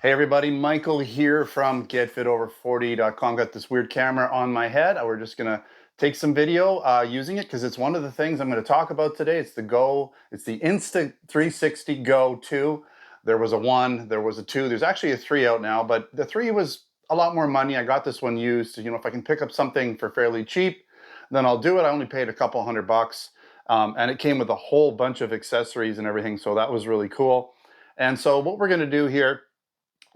Hey everybody, Michael here from GetFitOver40.com. Got this weird camera on my head. We're just gonna take some video using it because it's one of the things I'm gonna talk about today. It's the Insta360 Go2. There was a 1, there was a 2, there's actually a 3 out now, but the 3 was a lot more money. I got this one used. If I can pick up something for fairly cheap, then I'll do it. I only paid a couple $100. And it came with a whole bunch of accessories and everything, so that was really cool. And so what we're gonna do here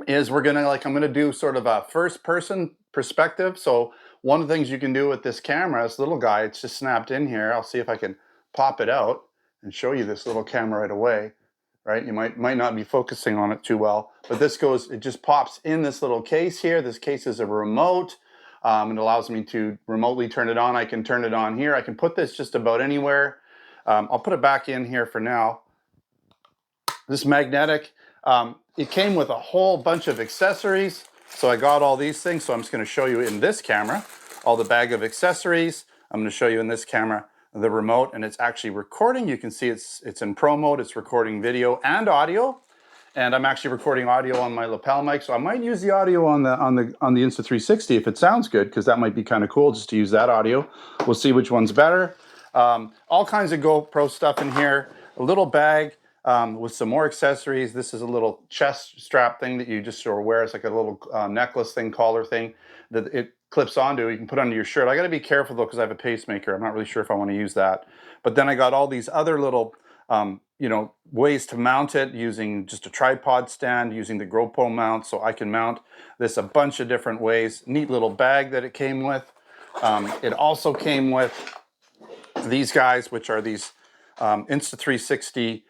is I'm gonna do sort of a first person perspective. So one of the things you can do with this camera, this little guy, it's just snapped in here. I'll see if I can pop it out and show you this little camera right away, right? You might not be focusing on it too well, but it just pops in this little case here. This case is a remote. It allows me to remotely turn it on. I can turn it on here. I can put this just about anywhere. I'll put it back in here for now. This magnetic, it came with a whole bunch of accessories. So I got all these things. So I'm just going to show you in this camera, all the bag of accessories. I'm going to show you in this camera, the remote, and it's actually recording. You can see it's in pro mode. It's recording video and audio. And I'm actually recording audio on my lapel mic. So I might use the audio on the Insta360 if it sounds good, because that might be kind of cool just to use that audio. We'll see which one's better. All kinds of GoPro stuff in here. A little bag with some more accessories. This is a little chest strap thing that you just sort of wear. It's like a little necklace thing, collar thing that it clips onto. You can put under your shirt. I got to be careful though because I have a pacemaker. I'm not really sure if I want to use that. But then I got all these other little ways to mount it, using just a tripod stand, using the GoPro mount, so I can mount this a bunch of different ways. Neat little bag that it came with. It also came with these guys, which are these Insta360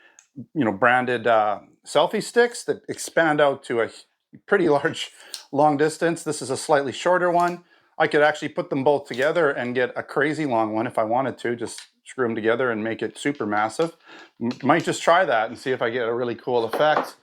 branded selfie sticks that expand out to a pretty long distance. This is a slightly shorter one. I could actually put them both together and get a crazy long one if I wanted to, just screw them together and make it super massive. Might just try that and see if I get a really cool effect.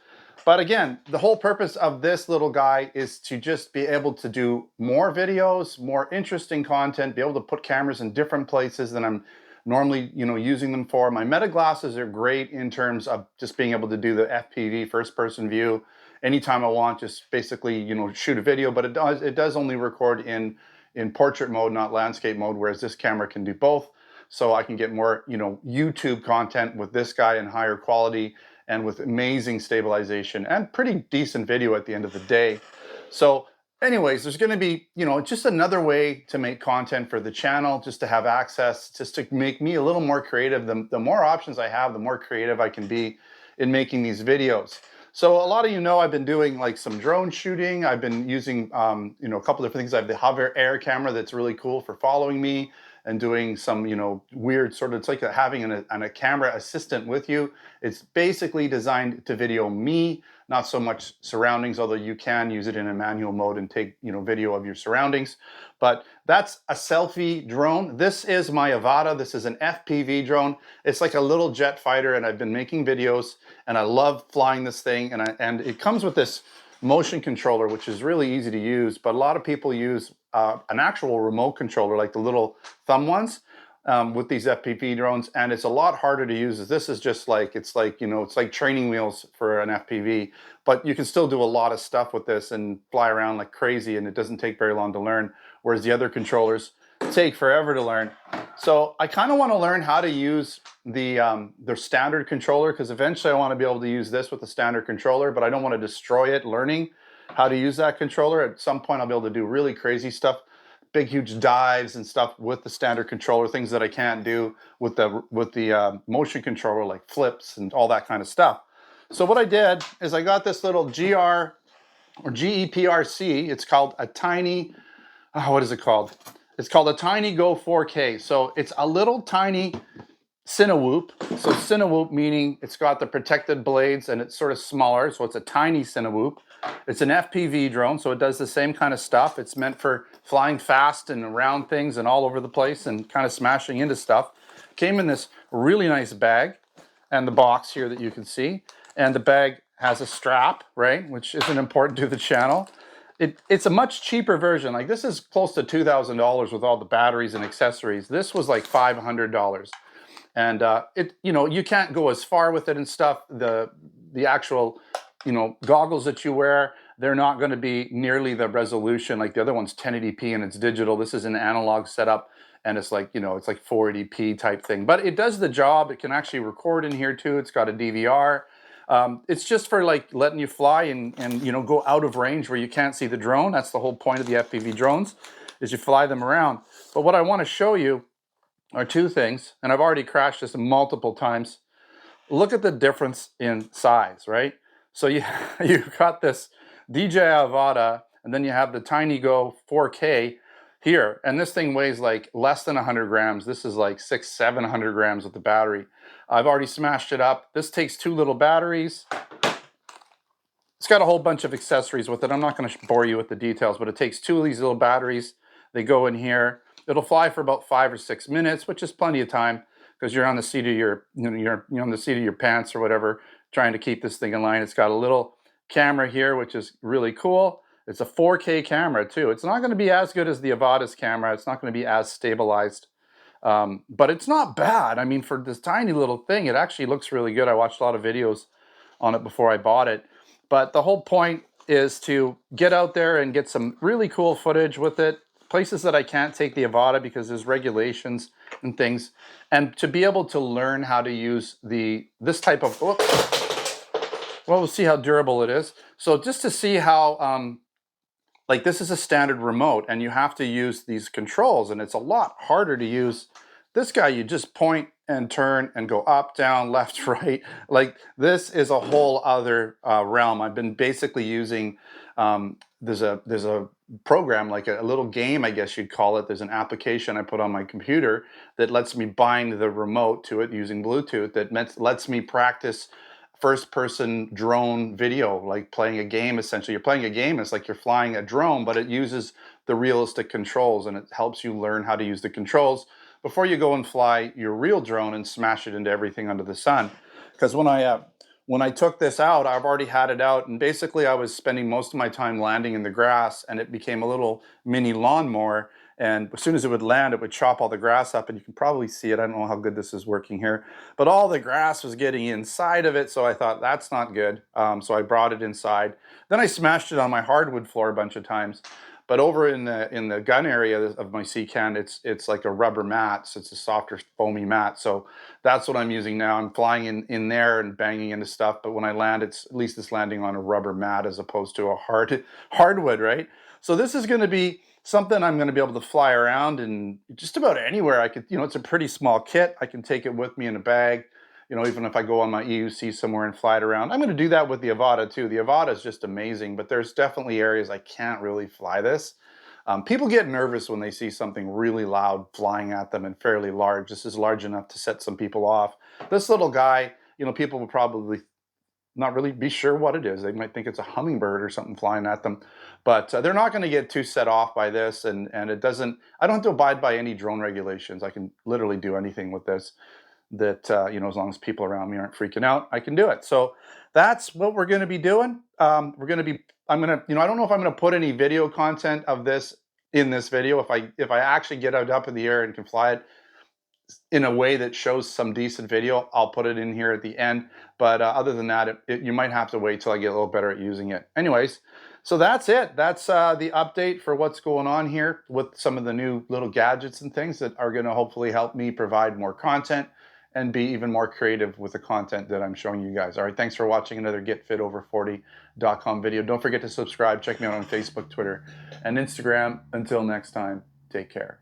But again, the whole purpose of this little guy is to just be able to do more videos, more interesting content, be able to put cameras in different places than I'm normally using them for. My Meta glasses are great in terms of just being able to do the FPV first person view anytime I want, just basically shoot a video, but it does only record in portrait mode, not landscape mode, whereas this camera can do both. So I can get more YouTube content with this guy in higher quality and with amazing stabilization and pretty decent video at the end of the day. So anyways, there's going to be, just another way to make content for the channel, just to have access, just to make me a little more creative. The more options I have, the more creative I can be in making these videos. So a lot of I've been doing like some drone shooting. I've been using, a couple different things. I have the HoverAir camera that's really cool for following me and doing some, weird sort of, it's like having a camera assistant with you. It's basically designed to video me, not so much surroundings, although you can use it in a manual mode and take, video of your surroundings. But that's a Selfie drone. This is my Avata. This is an FPV drone. It's like a little jet fighter, and I've been making videos, and I love flying this thing. And it comes with this motion controller, which is really easy to use, but a lot of people use an actual remote controller, like the little thumb ones, with these FPV drones, and it's a lot harder to use. This is just like, it's like training wheels for an FPV, but you can still do a lot of stuff with this and fly around like crazy, and it doesn't take very long to learn, whereas the other controllers take forever to learn. So I kind of want to learn how to use their standard controller, because eventually I want to be able to use this with the standard controller, but I don't want to destroy it learning how to use that controller. At some point I'll be able to do really crazy stuff, big huge dives and stuff with the standard controller, things that I can't do with the motion controller, like flips and all that kind of stuff. So what I did is I got this little GEPRC. It's called a Tiny, what is it called? It's called a Tiny Go 4K. So it's a little tiny Cinewhoop. So Cinewhoop meaning it's got the protected blades and it's sort of smaller. So it's a tiny Cinewhoop. It's an FPV drone, so it does the same kind of stuff. It's meant for flying fast and around things and all over the place and kind of smashing into stuff. Came in this really nice bag and the box here that you can see. And the bag has a strap, right, which isn't important to the channel. It's a much cheaper version. Like this is close to $2,000 with all the batteries and accessories. This was like $500. And you can't go as far with it and stuff. The actual goggles that you wear, they're not going to be nearly the resolution. Like the other one's 1080p and it's digital. This is an analog setup and it's like, it's like 480p type thing. But it does the job. It can actually record in here too. It's got a DVR. It's just for like letting you fly and go out of range where you can't see the drone. That's the whole point of the FPV drones, is you fly them around. But what I want to show you are two things, and I've already crashed this multiple times. Look at the difference in size, right? So you've got this DJI Avata, and then you have the Tiny Go 4K here, and this thing weighs like less than 100 grams. This is like 600-700 grams with the battery. I've already smashed it up. This takes 2 little batteries. It's got a whole bunch of accessories with it. I'm not going to bore you with the details, but it takes 2 of these little batteries. They go in here. It'll fly for about 5 or 6 minutes, which is plenty of time because you're on the seat of your, you're on the seat of your pants or whatever, trying to keep this thing in line. It's got a little camera here, which is really cool. It's a 4K camera too. It's not going to be as good as the Avata's camera. It's not going to be as stabilized, but it's not bad. I mean, for this tiny little thing, it actually looks really good. I watched a lot of videos on it before I bought it. But the whole point is to get out there and get some really cool footage with it. Places that I can't take the Avata because there's regulations and things, and to be able to learn how to use this type of, well, we'll see how durable it is. So just to see how, like this is a standard remote and you have to use these controls, and it's a lot harder to use. This guy, you just point and turn and go up, down, left, right. Like this is a whole other realm. I've been basically using, there's a program, like a little game, I guess you'd call it. There's an application I put on my computer that lets me bind the remote to it using Bluetooth that lets me practice first-person drone video, like playing a game. Essentially, you're playing a game. It's like you're flying a drone, but it uses the realistic controls, and it helps you learn how to use the controls before you go and fly your real drone and smash it into everything under the sun. Because when I took this out, I've already had it out, and basically I was spending most of my time landing in the grass, and it became a little mini lawnmower. And as soon as it would land, it would chop all the grass up, and you can probably see it. I don't know how good this is working here, but all the grass was getting inside of it, so I thought that's not good. So I brought it inside. Then I smashed it on my hardwood floor a bunch of times. But over in the gun area of my Sea-Can, it's like a rubber mat, so it's a softer, foamy mat. So that's what I'm using now. I'm flying in there and banging into stuff, but when I land, at least it's landing on a rubber mat as opposed to a hardwood, right? So this is going to be something I'm going to be able to fly around and just about anywhere. I could, it's a pretty small kit. I can take it with me in a bag. Even if I go on my EUC somewhere and fly it around. I'm going to do that with the Avata too. The Avata is just amazing, but there's definitely areas I can't really fly this. People get nervous when they see something really loud flying at them and fairly large. This is large enough to set some people off. This little guy, people will probably not really be sure what it is. They might think it's a hummingbird or something flying at them, but they're not going to get too set off by this. And it doesn't, I don't have to abide by any drone regulations. I can literally do anything with this. That as long as people around me aren't freaking out, I can do it. So that's what we're going to be doing. I'm going to, I don't know if I'm going to put any video content of this in this video. If I actually get it up in the air and can fly it in a way that shows some decent video, I'll put it in here at the end. But other than that, you might have to wait till I get a little better at using it. Anyways, so that's it. That's the update for what's going on here with some of the new little gadgets and things that are going to hopefully help me provide more content and be even more creative with the content that I'm showing you guys. All right, thanks for watching another GetFitOver40.com video. Don't forget to subscribe. Check me out on Facebook, Twitter, and Instagram. Until next time, take care.